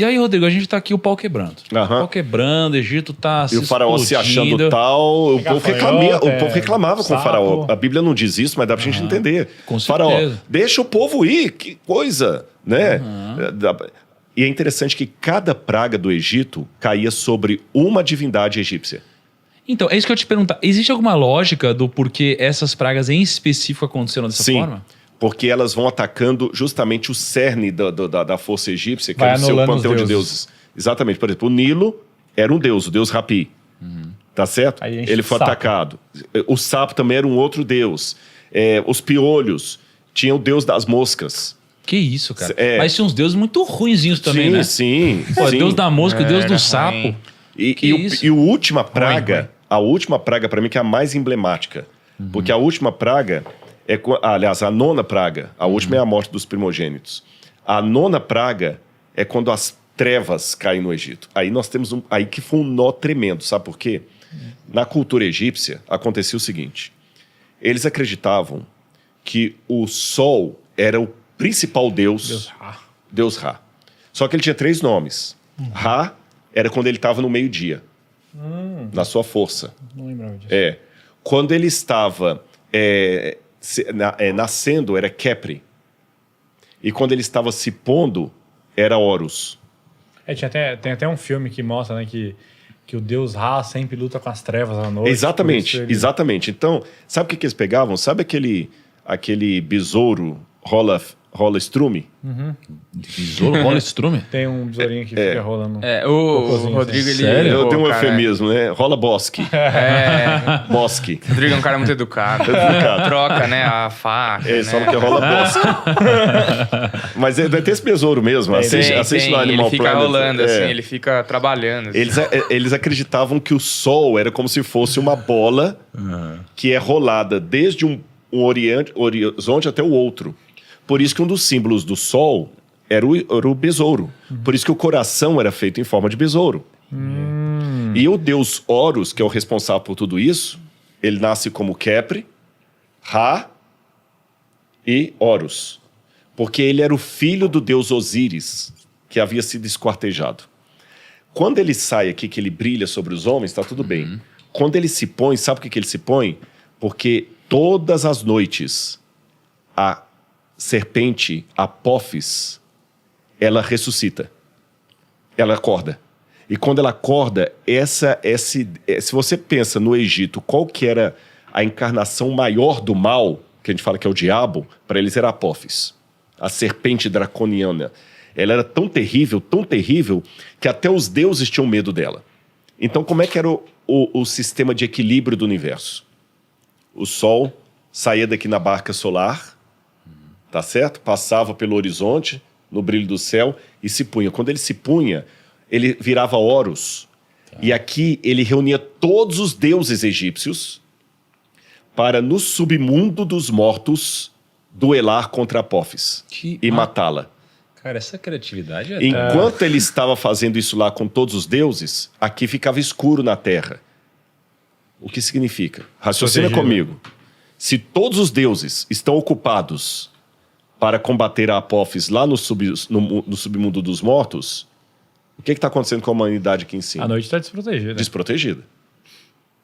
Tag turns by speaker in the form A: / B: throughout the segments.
A: E aí, Rodrigo, a gente tá aqui o pau quebrando. O pau quebrando, o Egito tá se
B: E o faraó se achando tal. O povo reclamava com o faraó. A Bíblia não diz isso, mas dá pra gente entender.
A: Com
B: faraó,
A: certeza.
B: deixa o povo ir, que coisa, né? E é interessante que cada praga do Egito caía sobre uma divindade egípcia.
A: Então, é isso que eu te perguntar. Existe alguma lógica do porquê essas pragas em específico aconteceram dessa forma?
B: Porque elas vão atacando justamente o cerne da força egípcia, que era o seu panteão de deuses. Exatamente. Por exemplo, o Nilo era um deus, o deus Rapi. Tá certo? Ele foi atacado. O sapo também era um outro deus. Os piolhos tinham o deus das moscas.
A: Que isso, cara. Mas tinha uns deuses muito ruinzinhos também, né?
B: Sim.
A: Deus da mosca, Deus do sapo.
B: E a última praga, a última praga para mim que é a mais emblemática. Porque a última praga... aliás, a nona praga, a última é a morte dos primogênitos. A nona praga é quando as trevas caem no Egito. Aí nós temos aí que foi um nó tremendo, sabe por quê? Na cultura egípcia acontecia o seguinte: eles acreditavam que o sol era o principal deus Ra. Só que ele tinha 3 nomes. Ra era quando ele estava no meio-dia, na sua força.
C: Não lembrava disso.
B: Quando ele estava nascendo era Kepri. E quando ele estava se pondo era Horus.
C: Tem até um filme que mostra, né, que o deus Ra sempre luta com as trevas à noite.
B: Exatamente. Então, sabe o que eles pegavam? Sabe aquele besouro rola-strume?
A: Besouro rola-strume?
C: Tem um besourinho que fica rolando.
D: O Rodrigo, ele...
B: Sério? Eu tenho um eufemismo, né? Rola-bosque. Bosque.
D: O Rodrigo é um cara muito educado. Troca, né, a faca.
B: Eles falam que é rola-bosque. Mas vai ter esse besouro mesmo. Assiste no Animal Planet.
D: Ele fica rolando, assim, ele fica trabalhando. Assim.
B: Eles acreditavam que o sol era como se fosse uma bola que é rolada desde um horizonte até o outro. Por isso que um dos símbolos do sol era o besouro. Por isso que o coração era feito em forma de besouro. E o deus Horus, que é o responsável por tudo isso, ele nasce como Kepri, Ra e Horus. Porque ele era o filho do deus Osíris, que havia sido esquartejado. Quando ele sai aqui, que ele brilha sobre os homens, está tudo bem. Quando ele se põe, sabe por que ele se põe? Porque todas as noites a serpente Apófis, ela ressuscita. Ela acorda. E quando ela acorda, se você pensa no Egito, qual que era a encarnação maior do mal, que a gente fala que é o diabo, para eles era Apófis, a serpente draconiana. Ela era tão terrível, que até os deuses tinham medo dela. Então, como é que era o sistema de equilíbrio do universo? O Sol saía daqui na barca solar, tá certo? Passava pelo horizonte, no brilho do céu, e se punha. Quando ele se punha, ele virava Horus. E aqui ele reunia todos os deuses egípcios para, no submundo dos mortos, duelar contra Apófis e matá-la.
A: Cara, essa criatividade é...
B: Enquanto ele estava fazendo isso lá com todos os deuses, aqui ficava escuro na terra. O que significa? Raciocina comigo. Se todos os deuses estão ocupados para combater a Apófis lá no submundo dos mortos, o que está acontecendo com a humanidade aqui em cima?
C: A noite está desprotegida.
B: Desprotegida.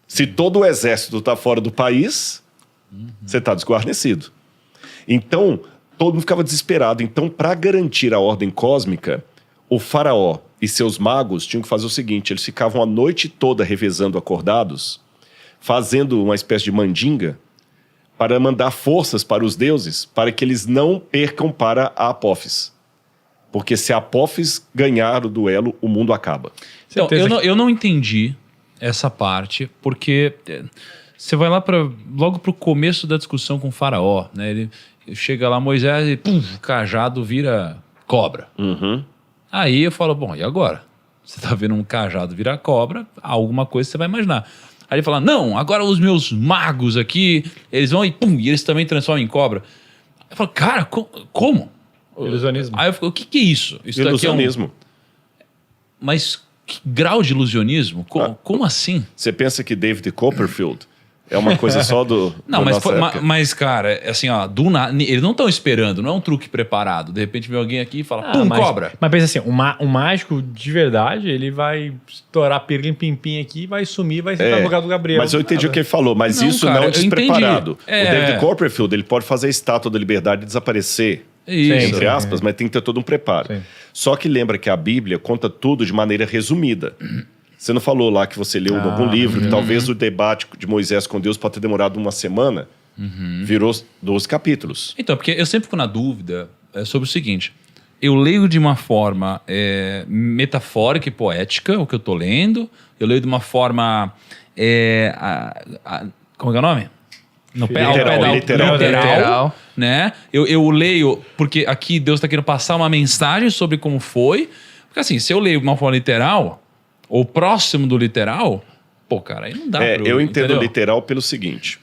B: Se todo o exército está fora do país, você está desguarnecido. Então, todo mundo ficava desesperado. Então, para garantir a ordem cósmica, o faraó e seus magos tinham que fazer o seguinte: eles ficavam a noite toda revezando acordados, fazendo uma espécie de mandinga, para mandar forças para os deuses, para que eles não percam para a Apófis. Porque se a Apófis ganhar o duelo, o mundo acaba.
A: Então, eu não entendi essa parte, porque você vai lá logo para o começo da discussão com o faraó, né? Ele chega lá, Moisés, e pum, o cajado vira cobra. Aí eu falo, bom, e agora? Você tá vendo um cajado virar cobra, alguma coisa você vai imaginar. Aí ele fala, não, agora os meus magos aqui, eles vão e pum, e eles também transformam em cobra. Eu falo, cara, como?
C: Ilusionismo.
A: Aí eu falo, o que é isso? Isso
B: ilusionismo.
A: Mas que grau de ilusionismo? Como assim?
B: Você pensa que David Copperfield É uma coisa só
A: Não,
B: da
A: mas,
B: nossa época.
A: mas, cara, assim, ó, do nada, eles não estão esperando, não é um truque preparado. De repente vem alguém aqui e fala, pum, cobra.
C: Mas pensa assim, o mágico de verdade, ele vai estourar pirlim-pim-pim aqui, vai sumir, vai ser no lugar do Gabriel.
B: Mas eu entendi o que ele falou, mas
A: Não,
B: isso
A: cara,
B: não é
A: eu
B: despreparado.
A: entendi.
B: O David Copperfield, ele pode fazer a Estátua da Liberdade desaparecer,
A: Isso.
B: entre aspas, mas tem que ter todo um preparo.
C: Sim.
B: Só que lembra que a Bíblia conta tudo de maneira resumida. Você não falou lá que você leu em algum livro, que talvez o debate de Moisés com Deus pode ter demorado uma semana, virou 12 capítulos.
A: Então, porque eu sempre fico na dúvida sobre o seguinte. Eu leio de uma forma metafórica e poética o que eu tô lendo. Eu leio de uma forma... como é o nome? No pé,
B: Literal.
A: Né? Eu leio porque aqui Deus está querendo passar uma mensagem sobre como foi. Porque assim, se eu leio de uma forma literal, ou próximo do literal, pô, cara, aí não dá
B: Eu entendo
A: entendeu?
B: literal pelo seguinte.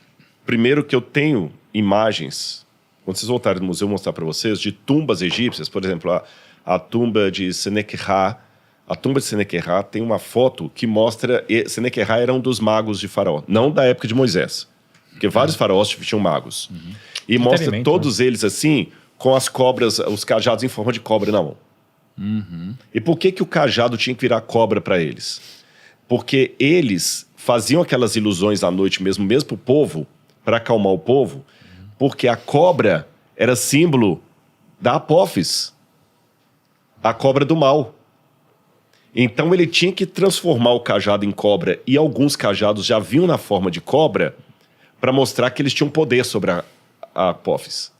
B: Primeiro que eu tenho imagens, quando vocês voltarem no museu, eu vou mostrar para vocês, de tumbas egípcias. Por exemplo, a tumba de Senequerra. A tumba de Senequerra tem uma foto que mostra... Senequerra era um dos magos de Faraó, não da época de Moisés. Porque vários faraós tinham magos. E mostra todos eles assim, com as cobras, os cajados em forma de cobra na mão. E por que o cajado tinha que virar cobra para eles? Porque eles faziam aquelas ilusões à noite mesmo para o povo, para acalmar o povo, porque a cobra era símbolo da Apófis, a cobra do mal. Então ele tinha que transformar o cajado em cobra, e alguns cajados já vinham na forma de cobra para mostrar que eles tinham poder sobre a Apófis.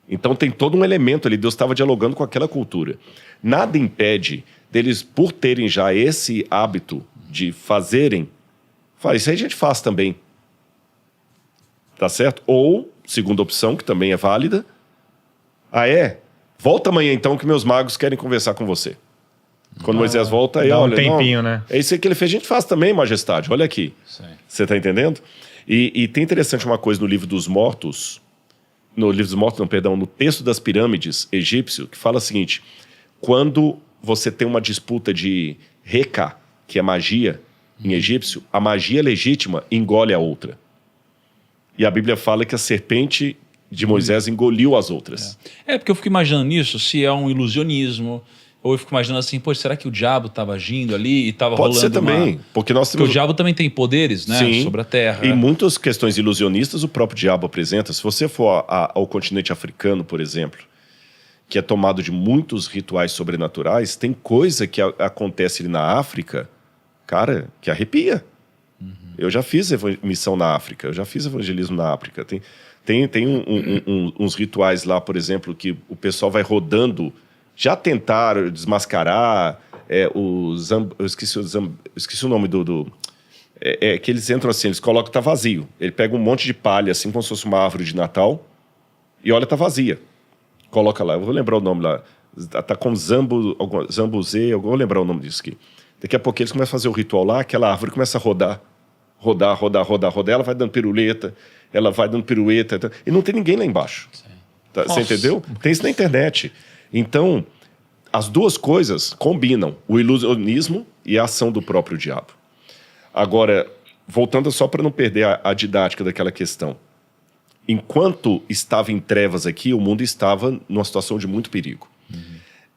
B: Então tem todo um elemento ali, Deus estava dialogando com aquela cultura. Nada impede deles, por terem já esse hábito de fazerem, fala, isso aí a gente faz também. Tá certo? Ou, segunda opção, que também é válida, volta amanhã então que meus magos querem conversar com você. Quando Moisés volta, aí
C: dá um
B: olha,
C: tempinho,
B: não,
C: né?
B: é isso aí que ele fez, a gente faz também, majestade, olha aqui.
A: Sim.
B: Você tá entendendo? E tem interessante uma coisa no livro dos mortos, no texto das pirâmides egípcio, que fala o seguinte: quando você tem uma disputa de Reka, que é magia em egípcio, a magia legítima engole a outra. E a Bíblia fala que a serpente de Moisés engoliu as outras.
A: Porque eu fico imaginando nisso, se é um ilusionismo, ou eu fico imaginando assim, pô, será que o diabo estava agindo ali e estava rolando
B: Pode ser também, porque nós
A: Porque
B: temos...
A: o diabo também tem poderes, né,
B: Sim.
A: sobre a Terra.
B: E muitas questões ilusionistas o próprio diabo apresenta. Se você for ao continente africano, por exemplo, que é tomado de muitos rituais sobrenaturais, tem coisa que acontece ali na África, cara, que arrepia. Eu já fiz missão na África, eu já fiz evangelismo na África. Tem uns rituais lá, por exemplo, que o pessoal vai rodando. Já tentaram desmascarar eu esqueci o nome que eles entram assim, eles colocam, tá vazio. Ele pega um monte de palha, assim como se fosse uma árvore de Natal, e olha, tá vazia. Coloca lá, eu vou lembrar o nome lá. Tá com zambuzê, eu vou lembrar o nome disso aqui. Daqui a pouco eles começam a fazer o ritual lá, aquela árvore começa a rodar, ela vai dando piruleta, e não tem ninguém lá embaixo. Tá, você entendeu? Tem isso na internet. Então, as duas coisas combinam, o ilusionismo e a ação do próprio diabo. Agora, voltando só para não perder a didática daquela questão. Enquanto estava em trevas aqui, o mundo estava numa situação de muito perigo.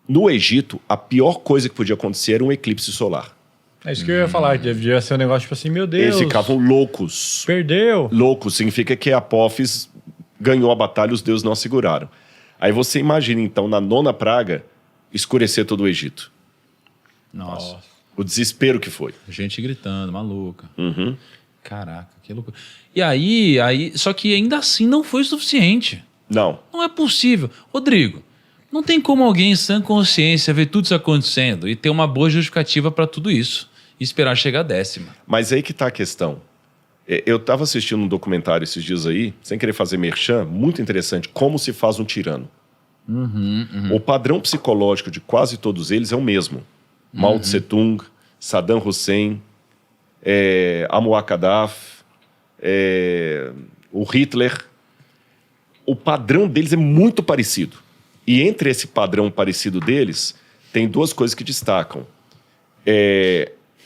B: No Egito, a pior coisa que podia acontecer era um eclipse solar.
C: É isso que eu ia falar, que devia ser um negócio tipo assim, meu Deus.
B: Eles ficavam loucos.
C: Perdeu.
B: Loucos significa que a Apófis ganhou a batalha e os deuses não a seguraram. Aí você imagina, então, na 9ª praga, escurecer todo o Egito.
A: Nossa.
B: O desespero que foi.
A: Gente gritando, maluca. Caraca, que loucura. E aí, só que ainda assim não foi o suficiente.
B: Não.
A: Não é possível. Rodrigo, não tem como alguém em sã consciência ver tudo isso acontecendo e ter uma boa justificativa para tudo isso e esperar chegar a 10ª.
B: Mas aí que tá a questão. Eu estava assistindo um documentário esses dias aí, sem querer fazer merchan, muito interessante, como se faz um tirano. O padrão psicológico de quase todos eles é o mesmo. Mao Tse-tung, Saddam Hussein, Muammar Gaddafi, o Hitler. O padrão deles é muito parecido. E entre esse padrão parecido deles, tem duas coisas que destacam.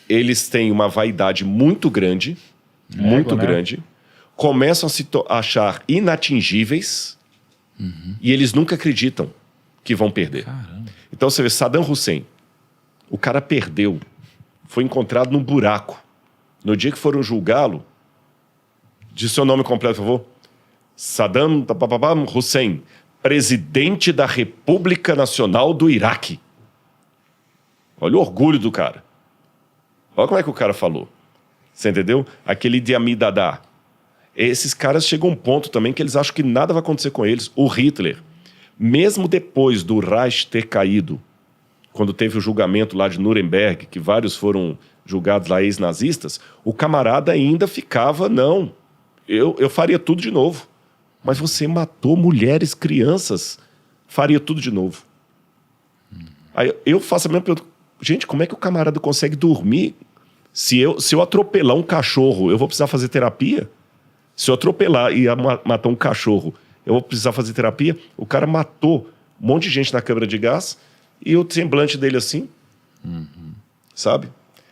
B: Eles têm uma vaidade muito grande, muito
C: né?
B: grande, começam a se achar inatingíveis e eles nunca acreditam que vão perder.
A: Caramba.
B: Então você vê Saddam Hussein, o cara perdeu, foi encontrado num buraco. No dia que foram julgá-lo, diz seu nome completo, por favor. Saddam Hussein, presidente da República Nacional do Iraque. Olha o orgulho do cara. Olha como é que o cara falou. Você entendeu? Aquele Idi Amin Dada. Esses caras chegam a um ponto também que eles acham que nada vai acontecer com eles. O Hitler, mesmo depois do Reich ter caído, quando teve o julgamento lá de Nuremberg, que vários foram julgados lá ex-nazistas, o camarada ainda ficava, não, eu faria tudo de novo. Mas você matou mulheres, crianças, faria tudo de novo. Aí eu faço a mesma pergunta. Gente, como é que o camarada consegue dormir? Se eu atropelar um cachorro, eu vou precisar fazer terapia? Se eu atropelar e matar um cachorro, eu vou precisar fazer terapia? O cara matou um monte de gente na câmara de gás e o semblante dele assim, sabe?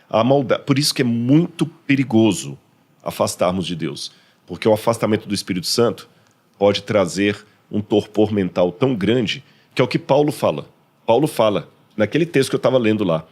B: A maldade. Por isso que é muito perigoso afastarmos de Deus. Porque o afastamento do Espírito Santo pode trazer um torpor mental tão grande, que é o que Paulo fala. Paulo fala, naquele texto que eu estava lendo lá,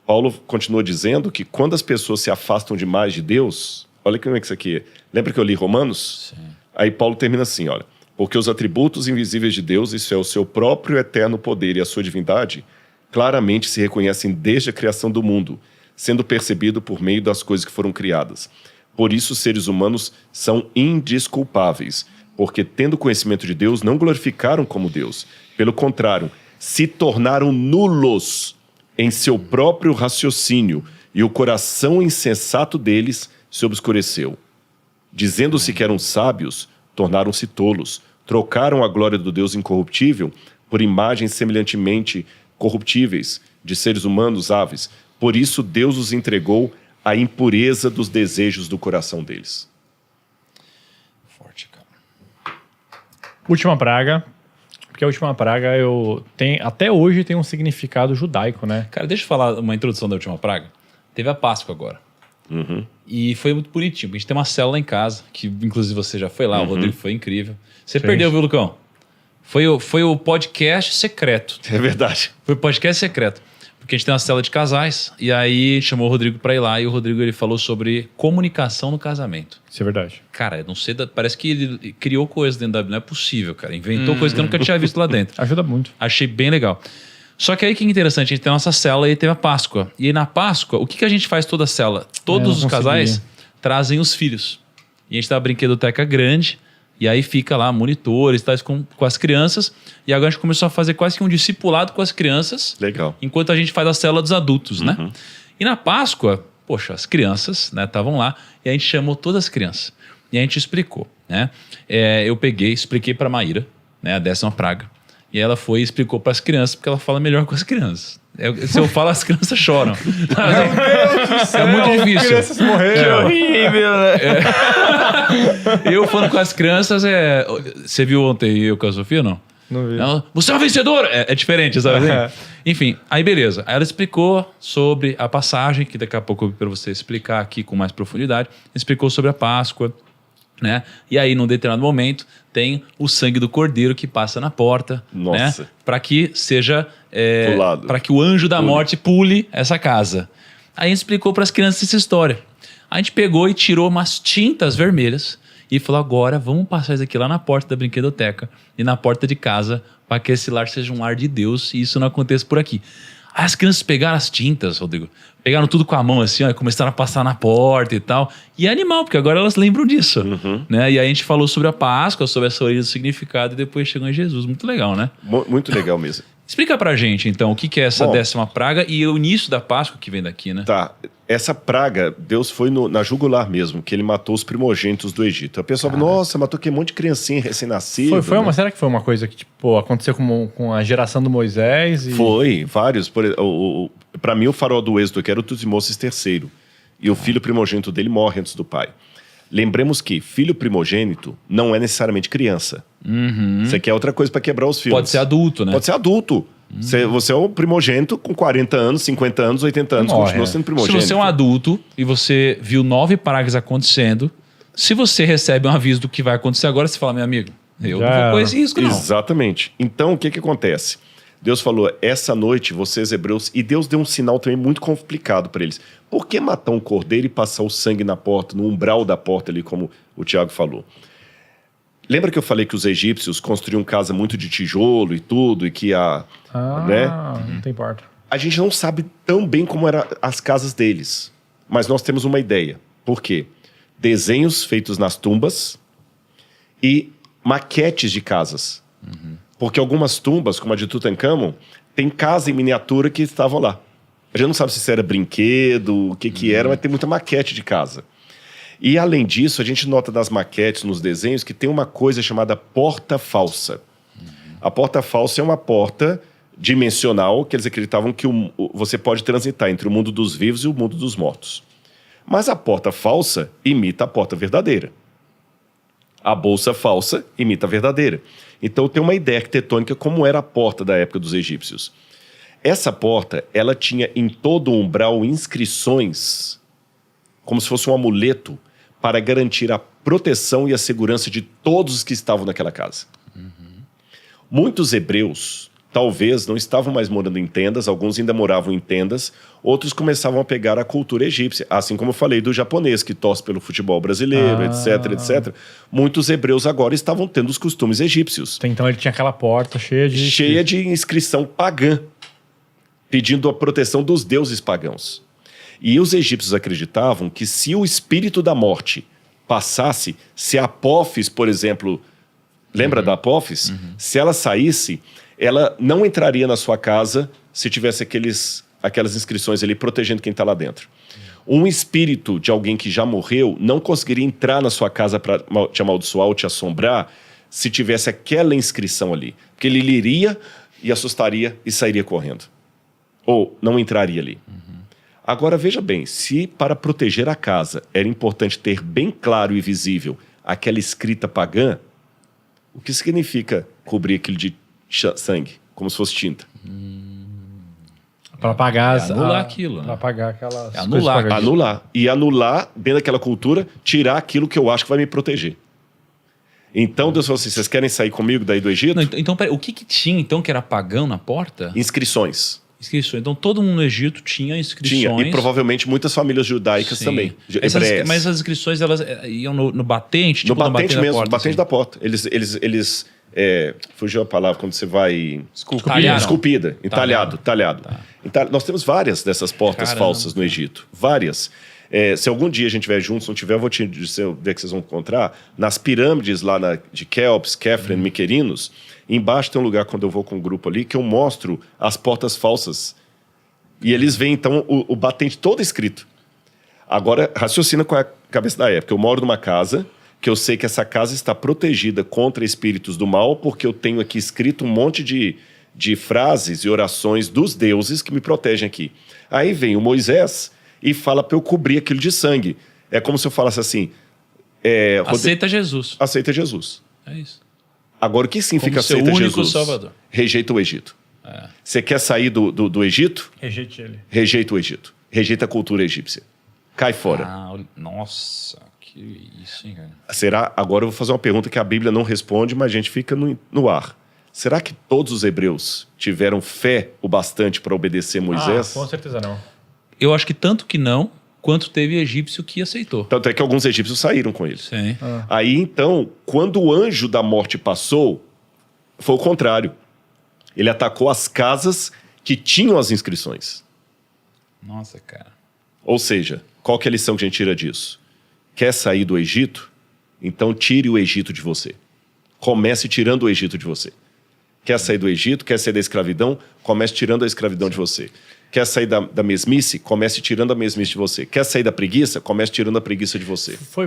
B: Paulo continua dizendo que quando as pessoas se afastam demais de Deus, olha como é que isso aqui é. Lembra que eu li Romanos?
A: Sim.
B: Aí Paulo termina assim, olha, porque os atributos invisíveis de Deus, isso é o seu próprio eterno poder e a sua divindade, claramente se reconhecem desde a criação do mundo, sendo percebido por meio das coisas que foram criadas. Por isso os seres humanos são indesculpáveis, porque tendo conhecimento de Deus, não glorificaram como Deus. Pelo contrário, se tornaram nulos em seu próprio raciocínio, e o coração insensato deles se obscureceu. Dizendo-se que eram sábios, tornaram-se tolos, trocaram a glória do Deus incorruptível por imagens semelhantemente corruptíveis de seres humanos, aves. Por isso Deus os entregou à impureza dos desejos do coração deles.
A: Forte, cara.
C: Última praga. Porque a última praga até hoje tem um significado judaico, né?
A: Cara, deixa eu falar uma introdução da última praga. Teve a Páscoa agora. E foi muito bonitinho. A gente tem uma célula em casa, que inclusive você já foi lá, o Rodrigo foi incrível. Você perdeu, viu, Lucão? Foi o podcast secreto.
B: É verdade.
A: Foi o podcast secreto. Porque a gente tem uma célula de casais, e aí chamou o Rodrigo pra ir lá, e o Rodrigo ele falou sobre comunicação no casamento.
C: Isso é verdade.
A: Cara, eu não sei, parece que ele criou coisa dentro da Bíblia. Não é possível, cara. Inventou coisa que eu nunca tinha visto lá dentro.
C: Ajuda muito.
A: Achei bem legal. Só que aí que é interessante, a gente tem a nossa célula e teve a Páscoa. E aí na Páscoa, o que a gente faz toda a célula? Todos os casais trazem os filhos. E a gente dá uma brinquedoteca grande, e aí fica lá monitores, tais com as crianças. E agora a gente começou a fazer quase que um discipulado com as crianças.
B: Legal.
A: Enquanto a gente faz a célula dos adultos, né? E na Páscoa, poxa, as crianças, né, estavam lá, e a gente chamou todas as crianças. E a gente explicou, né? Eu expliquei pra Maíra, né, a 10ª praga. E ela foi e explicou para as crianças, porque ela fala melhor com as crianças. Se eu falo, as crianças choram.
C: Meu Deus do céu,
A: é muito difícil.
C: As crianças morreram.
D: Horrível, né?
A: Eu falando com as crianças, você viu ontem eu com a Sofia, não?
C: Não vi.
A: Ela, você é uma vencedora! É diferente, sabe? Enfim, aí beleza. Aí ela explicou sobre a passagem, que daqui a pouco eu vou para você explicar aqui com mais profundidade. Explicou sobre a Páscoa, né? E aí, num determinado momento, tem o sangue do cordeiro que passa na porta,
B: Nossa.
A: né? Para que seja...
B: Pulado.
A: para que o anjo da morte pule essa casa. Aí a gente explicou para as crianças essa história. A gente pegou e tirou umas tintas vermelhas e falou, agora vamos passar isso aqui lá na porta da brinquedoteca e na porta de casa para que esse lar seja um lar de Deus e isso não aconteça por aqui. Aí as crianças pegaram as tintas, Rodrigo, pegaram tudo com a mão assim, ó, e começaram a passar na porta e tal. E é animal, porque agora elas lembram disso. Né? E aí a gente falou sobre a Páscoa, sobre essa origem do significado e depois chegou em Jesus. Muito legal, né?
B: Muito legal mesmo.
A: Explica pra gente, então, o que é essa 10ª praga e o início da Páscoa que vem daqui, né?
B: Tá. Essa praga, Deus foi na jugular mesmo, que ele matou os primogênitos do Egito. A pessoa fala, nossa, matou que um monte de criancinha recém-nascida.
C: Será que foi uma coisa que tipo, aconteceu com a geração do Moisés?
B: Foi, vários. Para mim, o faraó do Êxodo, que era o Tutmoses III. E o filho primogênito dele morre antes do pai. Lembremos que filho primogênito não é necessariamente criança. Isso aqui é outra coisa para quebrar os filhos.
A: Pode ser adulto, né?
B: Pode ser adulto. Você é o primogênito com 40 anos, 50 anos, 80 anos,
C: Morre,
B: continua sendo primogênito.
A: Se você é um adulto e você viu 9 pragas acontecendo, se você recebe um aviso do que vai acontecer agora, você fala, meu amigo, eu não vou correr esse risco, não.
B: Exatamente. Então, o que acontece? Deus falou, essa noite, vocês hebreus... E Deus deu um sinal também muito complicado para eles. Por que matar um cordeiro e passar o sangue na porta, no umbral da porta ali, como o Tiago falou? Lembra que eu falei que os egípcios construíam casa muito de tijolo e tudo, e que
C: não tem porta.
B: A gente não sabe tão bem como eram as casas deles, mas nós temos uma ideia. Por quê? Desenhos feitos nas tumbas e maquetes de casas. Porque algumas tumbas, como a de Tutankhamon, tem casa em miniatura que estavam lá. A gente não sabe se isso era brinquedo, o que era, mas tem muita maquete de casa. E, além disso, a gente nota das maquetes, nos desenhos, que tem uma coisa chamada porta falsa. A porta falsa é uma porta dimensional que eles acreditavam que você pode transitar entre o mundo dos vivos e o mundo dos mortos. Mas a porta falsa imita a porta verdadeira. A bolsa falsa imita a verdadeira. Então tem uma ideia arquitetônica como era a porta da época dos egípcios. Essa porta, ela tinha em todo o umbral inscrições, como se fosse um amuleto, para garantir a proteção e a segurança de todos os que estavam naquela casa. Muitos hebreus, talvez, não estavam mais morando em tendas, alguns ainda moravam em tendas, outros começavam a pegar a cultura egípcia, assim como eu falei do japonês, que torce pelo futebol brasileiro, etc, etc. Muitos hebreus agora estavam tendo os costumes egípcios.
C: Então ele tinha aquela porta cheia de
B: inscrição pagã, pedindo a proteção dos deuses pagãos. E os egípcios acreditavam que se o espírito da morte passasse, se a Apófis, por exemplo, lembra da Apófis? Se ela saísse, ela não entraria na sua casa se tivesse aquelas inscrições ali protegendo quem está lá dentro. Um espírito de alguém que já morreu não conseguiria entrar na sua casa para te amaldiçoar ou te assombrar se tivesse aquela inscrição ali. Porque ele iria e assustaria e sairia correndo. Ou não entraria ali. Agora, veja bem, se para proteger a casa era importante ter bem claro e visível aquela escrita pagã, o que significa cobrir aquilo de sangue, como se fosse tinta?
C: Para apagar
A: anular aquilo, né?
C: Para apagar aquelas
B: Anular. E anular, dentro daquela cultura, tirar aquilo que eu acho que vai me proteger. Então Deus falou assim, vocês querem sair comigo daí do Egito?
A: Não, então, peraí, o que tinha então que era pagão na porta?
B: Inscrições.
A: Então todo mundo no Egito tinha inscrições.
B: Tinha, e provavelmente muitas famílias judaicas também.
A: Mas as inscrições, elas iam no batente?
B: No
A: tipo,
B: batente mesmo,
A: porta,
B: batente
A: assim.
B: da porta. Eles fugiu a palavra quando você vai...
A: Esculpida.
B: Talhado. Nós temos várias dessas portas falsas no Egito. Várias. Se algum dia a gente estiver juntos, não tiver, eu vou te dizer onde é que vocês vão encontrar. Nas pirâmides lá de Kéops, Kefren, Miquerinos, embaixo tem um lugar, quando eu vou com um grupo ali, que eu mostro as portas falsas. E eles veem, então, o batente todo escrito. Agora, raciocina com a cabeça da época. Eu moro numa casa que eu sei que essa casa está protegida contra espíritos do mal, porque eu tenho aqui escrito um monte de frases e orações dos deuses que me protegem aqui. Aí vem o Moisés e fala para eu cobrir aquilo de sangue. É como se eu falasse assim...
A: aceita Jesus.
B: Aceita Jesus.
A: É isso.
B: Agora, o que significa
A: como
B: aceita
A: seu único
B: Jesus?
A: Salvador.
B: Rejeita o Egito. Você quer sair do Egito?
C: Rejeite ele.
B: Rejeita o Egito. Rejeita a cultura egípcia. Cai fora.
A: Nossa, que isso, hein, cara?
B: Será? Agora eu vou fazer uma pergunta que a Bíblia não responde, mas a gente fica no ar. Será que todos os hebreus tiveram fé o bastante para obedecer Moisés?
C: Com certeza não.
A: Eu acho que tanto que não, quanto teve egípcio que aceitou.
B: Tanto é que alguns egípcios saíram com eles.
A: Sim.
B: Aí, então, quando o anjo da morte passou, foi o contrário. Ele atacou as casas que tinham as inscrições.
A: Nossa, cara.
B: Ou seja, qual que é a lição que a gente tira disso? Quer sair do Egito? Então tire o Egito de você. Comece tirando o Egito de você. Quer sair do Egito? Quer sair da escravidão? Comece tirando a escravidão de você. Quer sair da mesmice? Comece tirando a mesmice de você. Quer sair da preguiça? Comece tirando a preguiça de você.
C: Foi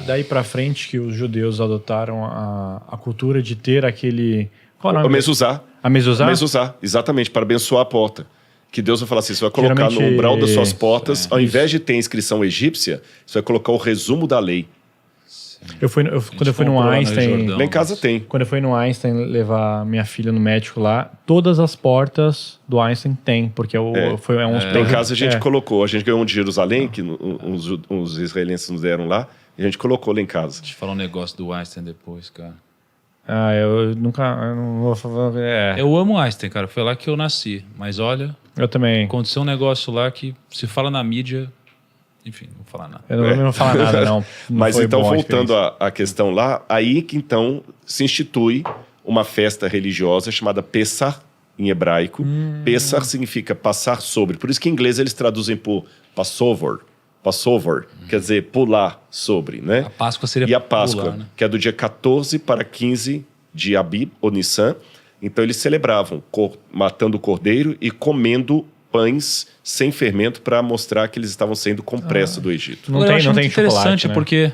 C: daí pra frente que os judeus adotaram a cultura de ter aquele... Qual é o nome?
B: A mezuzá.
C: A mezuzá?
B: A mezuzá, exatamente, para abençoar a porta. Que Deus vai falar assim, você vai colocar no umbral das suas portas, ao invés de ter a inscrição egípcia, você vai colocar o resumo da lei.
C: Quando eu fui no
A: comprou lá no
C: Einstein...
A: Jordão.
B: Lá em casa tem.
C: Quando eu fui no Einstein levar minha filha no médico lá, todas as portas do Einstein tem, porque é um hospital.
B: Lá em casa a gente colocou, a gente ganhou um de Jerusalém, que uns israelenses nos deram lá, e a gente colocou lá em casa.
A: Deixa eu falar um negócio do Einstein depois, cara.
C: Eu não vou falar...
A: Eu amo Einstein, cara. Foi lá que eu nasci. Mas olha,
C: Eu também.
A: aconteceu um negócio lá que se fala na mídia... Enfim, não vou falar nada.
C: Eu não vou falar nada, não.
B: Mas então, voltando à questão lá, aí que então se institui uma festa religiosa chamada Pessah, em hebraico. Pessah significa passar sobre. Por isso que em inglês eles traduzem por Passover. Passover, quer dizer, pular sobre, né?
A: A Páscoa seria
B: E a Páscoa,
A: pular, né?
B: que é do dia 14 para 15 de Abib, ou Nissan. Então eles celebravam matando o cordeiro e comendo pães sem fermento para mostrar que eles estavam saindo com pressa do Egito.
C: Não
A: Eu
C: tem,
A: acho
C: não
A: muito
C: tem chocolate,
A: interessante
C: né?
A: porque...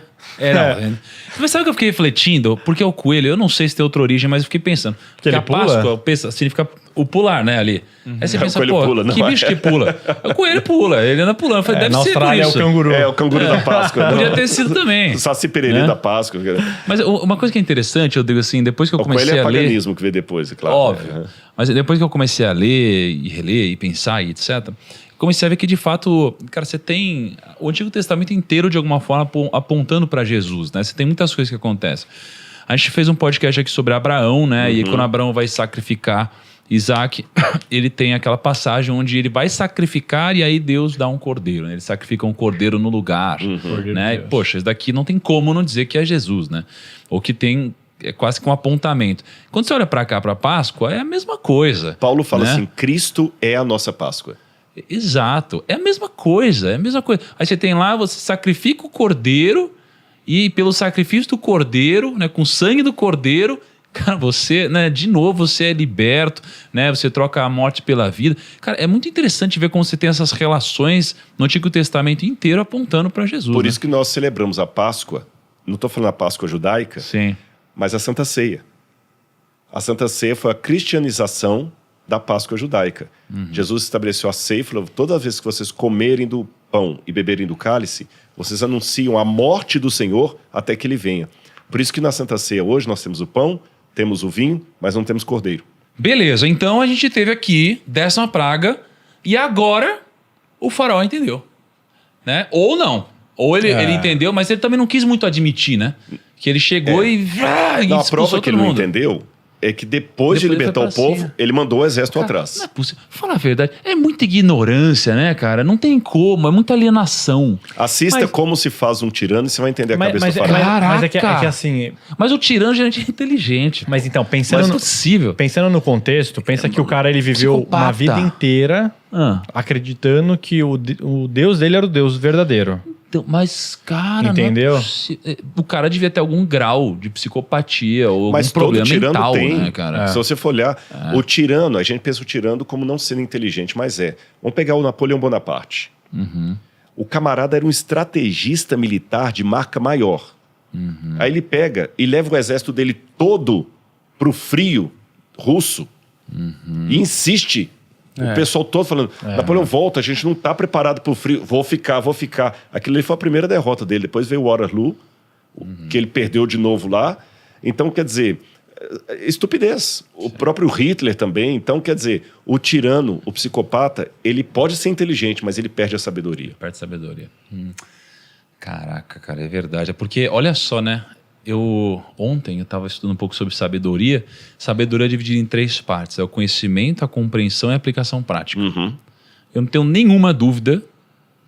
A: Mas sabe o que eu fiquei refletindo? Porque o coelho, eu não sei se tem outra origem, mas eu fiquei pensando. Porque
C: ele
A: a
C: pula?
A: Páscoa significa o pular, né, ali. Aí você pensa,
B: coelho
A: pô,
B: pula, não
A: que
B: é?
A: bicho que pula? O coelho pula, ele anda pulando. Eu falei, deve
C: Na
A: ser por
C: Austrália é o
A: isso.
C: canguru.
B: É, o canguru da Páscoa.
A: Podia ter sido também.
B: O Saci Pererê
A: Né?
B: da Páscoa.
A: Mas uma coisa que é interessante, eu digo assim, depois que eu
B: O coelho
A: comecei
B: é
A: a ler...
B: paganismo que veio depois, é claro.
A: Óbvio. Mas depois que eu comecei a ler e reler e pensar e etc., comecei a ver que de fato, cara, você tem o Antigo Testamento inteiro de alguma forma apontando para Jesus, né? Você tem muitas coisas que acontecem. A gente fez um podcast aqui sobre Abraão, né? E quando Abraão vai sacrificar Isaac, ele tem aquela passagem onde ele vai sacrificar e aí Deus dá um cordeiro, né? Ele sacrifica um cordeiro no lugar, né? E, poxa, isso daqui não tem como não dizer que é Jesus, né? Ou que tem... É quase que um apontamento. Quando você olha para cá, para Páscoa, é a mesma coisa.
B: Paulo fala
A: né?
B: assim, Cristo é a nossa Páscoa.
A: Exato. É a mesma coisa, é a mesma coisa. Aí você tem lá, você sacrifica o cordeiro e pelo sacrifício do cordeiro, né, com o sangue do cordeiro, cara, você, né, de novo, você é liberto, né, você troca a morte pela vida. Cara, é muito interessante ver como você tem essas relações no Antigo Testamento inteiro apontando para Jesus.
B: Por
A: né?
B: isso que nós celebramos a Páscoa, não estou falando a Páscoa judaica,
A: Sim.
B: mas a Santa Ceia. A Santa Ceia foi a cristianização da Páscoa judaica. Jesus estabeleceu a ceia e falou, toda vez que vocês comerem do pão e beberem do cálice, vocês anunciam a morte do Senhor até que ele venha. Por isso que na Santa Ceia hoje nós temos o pão, temos o vinho, mas não temos cordeiro.
A: Beleza, então a gente teve aqui 10ª praga e agora o faraó entendeu, né? Ou não. Ou ele entendeu, mas ele também não quis muito admitir, né? Que ele chegou e
B: Não, a
A: expulsou
B: prova
A: todo
B: que ele não
A: mundo.
B: entendeu é que depois de
A: Depois
B: libertar
A: ele
B: o
A: foi pra
B: povo,
A: cima.
B: ele mandou o exército atrás.
A: Não é possível. Fala a verdade, é muita ignorância, né, cara? Não tem como, é muita alienação.
B: Assista
C: Mas-
B: como se faz um tirano e você vai entender a cabeça do faraó.
C: Mas é que
A: Caraca!
C: assim...
A: Mas o tirano já é inteligente.
C: Mas então,
A: Mas
C: pensando,
A: não é possível.
C: pensando no contexto, pensa que o cara ele viveu
A: Psicopata.
C: uma vida inteira
A: Ah,
C: acreditando que o Deus dele era o Deus verdadeiro.
A: então, mas, cara,
C: Entendeu?
A: não é o cara devia ter algum grau de psicopatia ou
B: Mas
A: algum
B: todo
A: problema
B: tirano
A: mental,
B: tem.
A: né, cara?
B: Se você for olhar, o tirano, a gente pensa o tirano como não sendo inteligente, mas é. Vamos pegar o Napoleão Bonaparte. O camarada era um estrategista militar de marca maior. Aí ele pega e leva o exército dele todo pro frio russo e insiste. O pessoal todo falando, Napoleão, volta, a gente não tá preparado pro frio, vou ficar. Aquilo ali foi a primeira derrota dele. Depois veio o Waterloo, que ele perdeu de novo lá. Então, quer dizer, estupidez. O próprio Hitler também. Então, quer dizer, o tirano, o psicopata, ele pode ser inteligente, mas ele perde a sabedoria.
A: Perde sabedoria. Caraca, cara, é verdade. É porque, olha só, né? Ontem eu estava estudando um pouco sobre sabedoria. Sabedoria é dividida em 3 partes. É o conhecimento, a compreensão e a aplicação prática. Eu não tenho nenhuma dúvida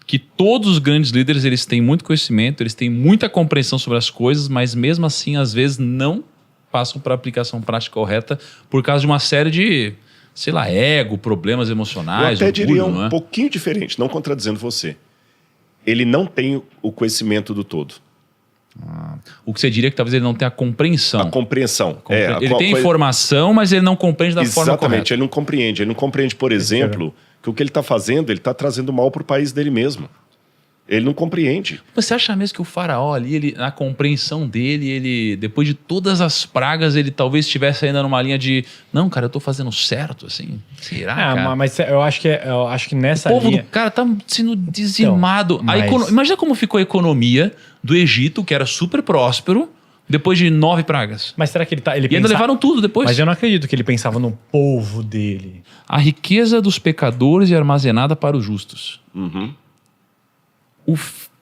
A: que todos os grandes líderes, eles têm muito conhecimento, eles têm muita compreensão sobre as coisas, mas mesmo assim, às vezes, não passam para a aplicação prática correta por causa de uma série de, sei lá, ego, problemas
B: Eu
A: emocionais,
B: até diria
A: orgulho, não
B: um
A: é?
B: pouquinho diferente, não contradizendo você. Ele não tem o conhecimento do todo.
A: O que você diria é que talvez ele não tenha a compreensão.
B: A compreensão.
A: Ele tem informação, mas ele não compreende da forma correta.
B: Exatamente, ele não compreende. Ele não compreende, por exemplo, que o que ele está fazendo, ele está trazendo mal para o país dele mesmo. Ele não compreende.
A: Você acha mesmo que o faraó ali, ele, na compreensão dele, ele, depois de todas as pragas, ele talvez estivesse ainda numa linha de não, cara, eu tô fazendo certo, assim? Será, cara?
C: Mas eu acho que nessa
A: O povo
C: linha...
A: do cara tá sendo dizimado.
C: Então,
A: Imagina como ficou a economia do Egito, que era super próspero, depois de 9 pragas.
C: Mas será que ele
A: E ainda levaram tudo depois.
C: Mas eu não acredito que ele pensava no povo dele.
A: A riqueza dos pecadores é armazenada para os justos.
B: Uhum.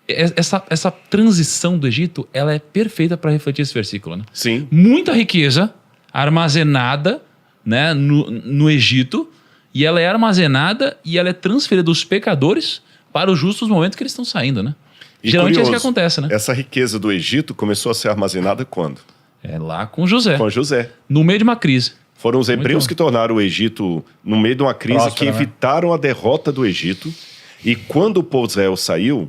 A: Essa transição do Egito, ela é perfeita para refletir esse versículo, né?
B: Sim.
A: Muita riqueza armazenada, né, no Egito, e ela é armazenada e ela é transferida dos pecadores para os justos no momento que eles estão saindo, né?
B: E
A: Geralmente
B: curioso,
A: é isso que acontece, né?
B: Essa riqueza do Egito começou a ser armazenada quando?
A: É lá com José,
B: Com José.
A: no meio de uma crise.
B: Foram os hebreus
A: bom.
B: que tornaram o Egito no meio de uma crise,
C: Próspera,
B: que
C: né?
B: evitaram a derrota do Egito. E quando o povo de Israel saiu,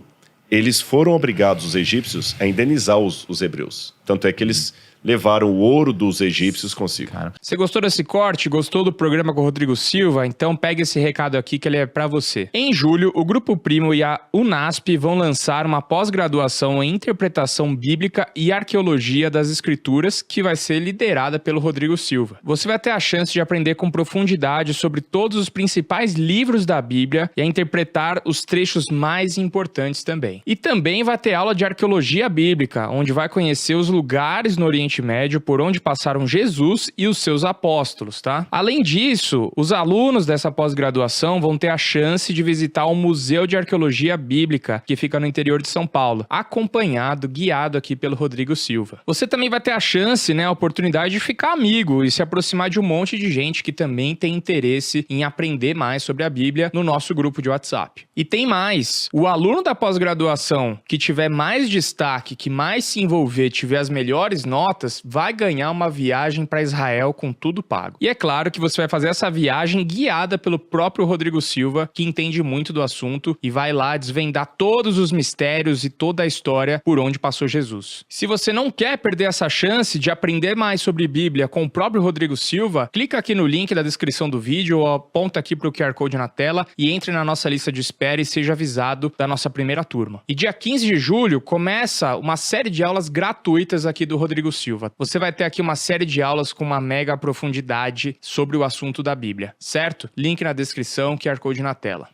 B: eles foram obrigados, os egípcios, a indenizar os hebreus. Tanto é que eles levaram o ouro dos egípcios consigo.
A: Cara,
D: Você gostou desse corte? Gostou do programa com o Rodrigo Silva? Então pega esse recado aqui que ele é pra você. Em julho, o Grupo Primo e a UNASP vão lançar uma pós-graduação em Interpretação Bíblica e Arqueologia das Escrituras, que vai ser liderada pelo Rodrigo Silva. Você vai ter a chance de aprender com profundidade sobre todos os principais livros da Bíblia e a interpretar os trechos mais importantes também. E também vai ter aula de Arqueologia Bíblica, onde vai conhecer os lugares no Oriente Médio por onde passaram Jesus e os seus apóstolos, tá? Além disso, os alunos dessa pós-graduação vão ter a chance de visitar o Museu de Arqueologia Bíblica, que fica no interior de São Paulo, guiado aqui pelo Rodrigo Silva. Você também vai ter a chance, né, a oportunidade de ficar amigo e se aproximar de um monte de gente que também tem interesse em aprender mais sobre a Bíblia no nosso grupo de WhatsApp. E tem mais, o aluno da pós-graduação que tiver mais destaque, que mais se envolver, tiver as melhores notas, vai ganhar uma viagem para Israel com tudo pago. E é claro que você vai fazer essa viagem guiada pelo próprio Rodrigo Silva, que entende muito do assunto e vai lá desvendar todos os mistérios e toda a história por onde passou Jesus. Se você não quer perder essa chance de aprender mais sobre Bíblia com o próprio Rodrigo Silva, clica aqui no link da descrição do vídeo ou aponta aqui para o QR Code na tela e entre na nossa lista de espera e seja avisado da nossa primeira turma. E dia 15 de julho começa uma série de aulas gratuitas aqui do Rodrigo Silva. Você vai ter aqui uma série de aulas com uma mega profundidade sobre o assunto da Bíblia, certo? Link na descrição, QR Code na tela.